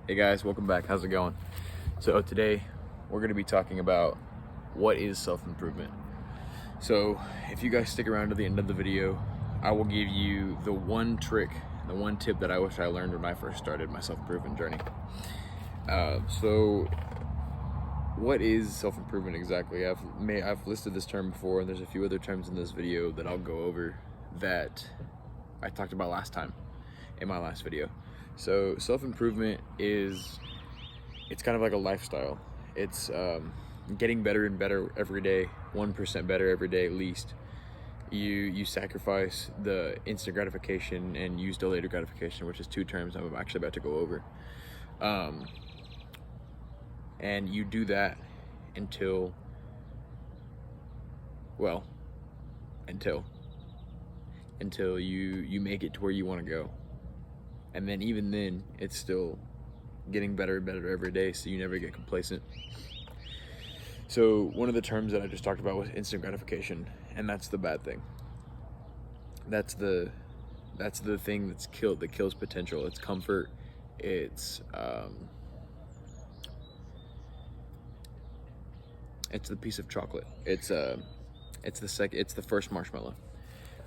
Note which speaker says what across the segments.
Speaker 1: Hey guys, welcome back. How's it going? So today we're going to be talking about what is self-improvement. So if you guys stick around to the end of the video, I will give you the one trick, the one tip that I wish I learned when I first started my self-improvement journey. So what is self-improvement exactly? I've listed this term before, and there's a few other terms in this video that I'll go over that I talked about last time in my last video. So self-improvement it's kind of like a lifestyle. It's getting better and better every day, 1% better every day at least. You sacrifice the instant gratification and use delayed gratification, which is two terms I'm actually about to go over. And you do that until you make it to where you want to go. And then even then, it's still getting better and better every day, so you never get complacent. So one of the terms that I just talked about was instant gratification, and that's the bad thing. That's the thing that kills potential. It's comfort. It's the piece of chocolate. It's the first marshmallow.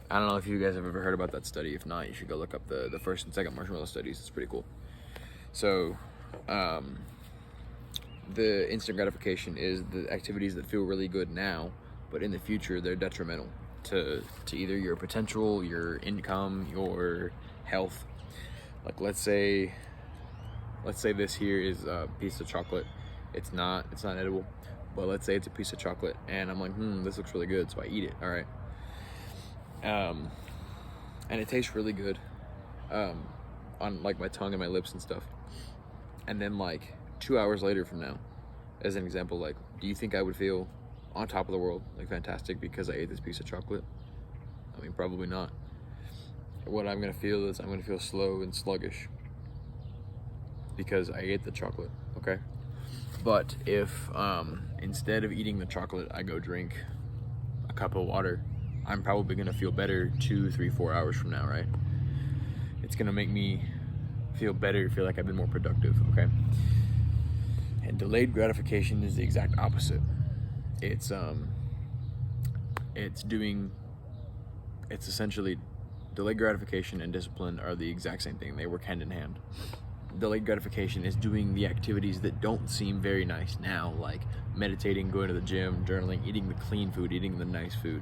Speaker 1: I don't know if you guys have ever heard about that study. If not, you should go look up the first and second marshmallow studies. It's pretty cool. So, the instant gratification is the activities that feel really good now, but in the future they're detrimental to either your potential, your income, your health. Like let's say this here is a piece of chocolate. It's not edible, but let's say it's a piece of chocolate, and I'm like, this looks really good, so I eat it. All right. And it tastes really good on like my tongue and my lips and stuff. And then like 2 hours later from now, as an example, like, do you think I would feel on top of the world, like fantastic, because I ate this piece of chocolate? I mean, probably not. What I'm gonna feel is I'm gonna feel slow and sluggish because I ate the chocolate. Okay. But if instead of eating the chocolate, I go drink a cup of water, I'm probably gonna feel better 2, 3, 4 hours from now, right? It's gonna make me feel better, feel like I've been more productive, okay? And delayed gratification is the exact opposite. It's essentially delayed gratification and discipline are the exact same thing. They work hand in hand. Delayed gratification is doing the activities that don't seem very nice now, like meditating, going to the gym, journaling, eating the clean food, eating the nice food.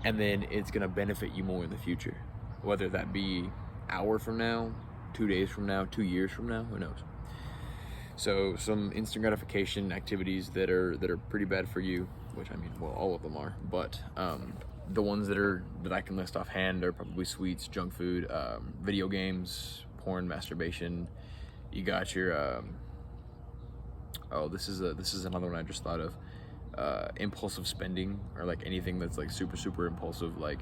Speaker 1: And then it's gonna benefit you more in the future, whether that be an hour from now, 2 days from now, 2 years from now, who knows? So some instant gratification activities that are pretty bad for you, which I mean, well, all of them are, but the ones that I can list offhand are probably sweets, junk food, video games, porn, masturbation. You got your this is another one I just thought of. Impulsive spending, or like anything that's like super impulsive, like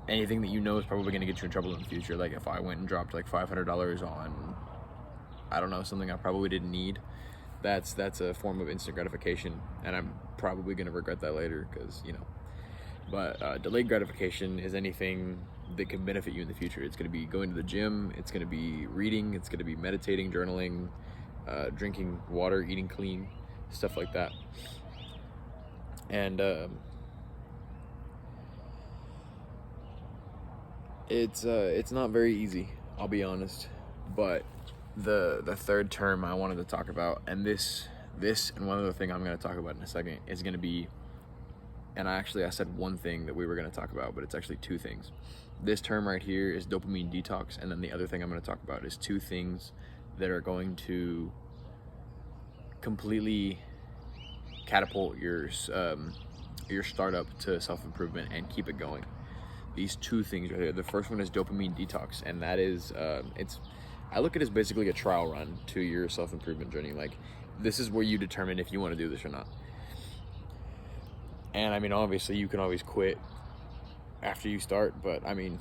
Speaker 1: anything that you know is probably going to get you in trouble in the future. Like if I went and dropped like $500 on, I don't know, something I probably didn't need, that's a form of instant gratification, and I'm probably going to regret that later, because but delayed gratification is anything that can benefit you in the future. It's going to be going to the gym, it's going to be reading, it's going to be meditating, journaling, drinking water, eating clean, stuff like that. And it's not very easy, I'll be honest. But the third term I wanted to talk about, and this and one other thing I'm going to talk about in a second, is going to be, and I said one thing that we were going to talk about, but it's actually two things. This term right here is dopamine detox, and then the other thing I'm going to talk about is two things that are going to completely catapult your startup to self-improvement and keep it going. These two things right here. The first one is dopamine detox, and that is I look at it as basically a trial run to your self-improvement journey. Like, this is where you determine if you want to do this or not. And I mean, obviously you can always quit after you start, but I mean,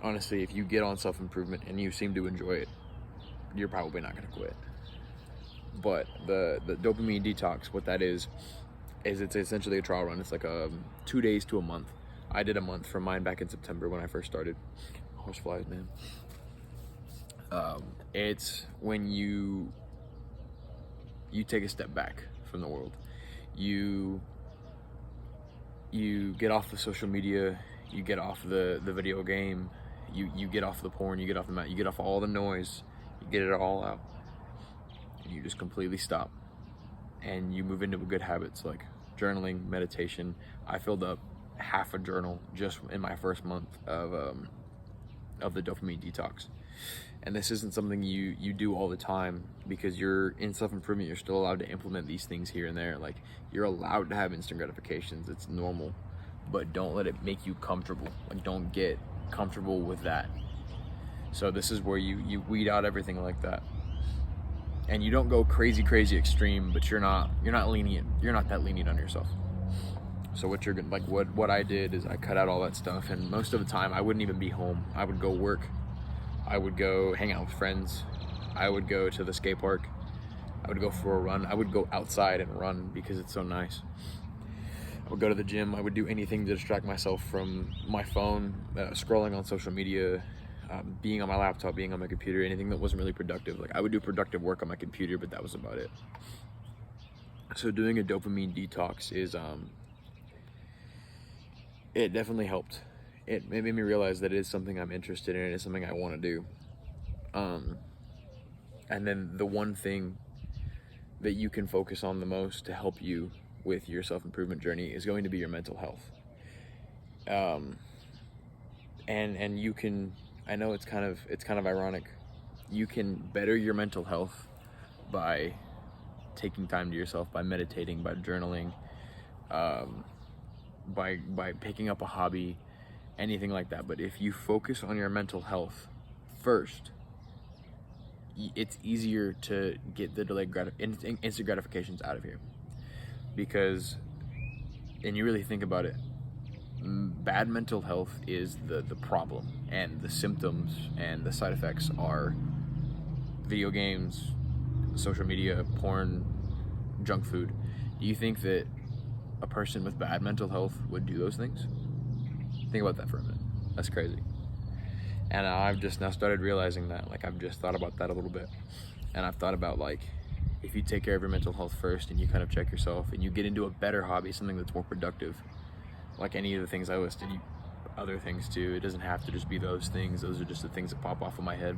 Speaker 1: honestly, if you get on self-improvement and you seem to enjoy it, you're probably not going to quit. But the dopamine detox, what that is it's essentially a trial run. It's like 2 days to a month. I did a month for mine back in September when I first started. Horse flies, man. It's when you take a step back from the world. You get off the social media, you get off the video game, you get off the porn, you get off the mat, you get off all the noise, you get it all out, and you just completely stop, and you move into good habits like journaling, meditation. I filled up half a journal just in my first month of the dopamine detox. And this isn't something you do all the time, because you're in self-improvement. You're still allowed to implement these things here and there. Like, you're allowed to have instant gratifications. It's normal, but don't let it make you comfortable. Like, don't get comfortable with that. So this is where you weed out everything like that, and you don't go crazy extreme, but you're not lenient. You're not that lenient on yourself. So what you're gonna, like, what I did is I cut out all that stuff, and most of the time I wouldn't even be home. I would go work. I would go hang out with friends. I would go to the skate park. I would go for a run. I would go outside and run because it's so nice. I would go to the gym. I would do anything to distract myself from my phone, scrolling on social media, being on my laptop, being on my computer, anything that wasn't really productive. Like, I would do productive work on my computer, but that was about it. So doing a dopamine detox is, it definitely helped. It made me realize that it is something I'm interested in. It is something I want to do. And then the one thing that you can focus on the most to help you with your self-improvement journey is going to be your mental health. And you can, I know it's kind of ironic, you can better your mental health by taking time to yourself, by meditating, by journaling, by picking up a hobby, anything like that. But if you focus on your mental health first, it's easier to get the instant gratifications out of here. Because, and you really think about it, bad mental health is the problem, and the symptoms and the side effects are video games, social media, porn, junk food. Do you think that a person with bad mental health would do those things? Think about that for a minute. That's crazy. And I've just now started realizing that. Like, I've just thought about that a little bit. And I've thought about, like, if you take care of your mental health first and you kind of check yourself and you get into a better hobby, something that's more productive, like any of the things I listed, other things too. It doesn't have to just be those things. Those are just the things that pop off of my head.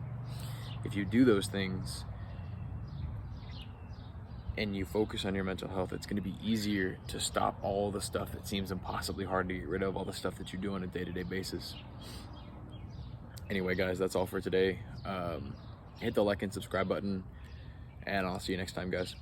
Speaker 1: If you do those things and you focus on your mental health, it's going to be easier to stop all the stuff that seems impossibly hard to get rid of, all the stuff that you do on a day-to-day basis. Anyway, guys, that's all for today. Hit the like and subscribe button, and I'll see you next time, guys.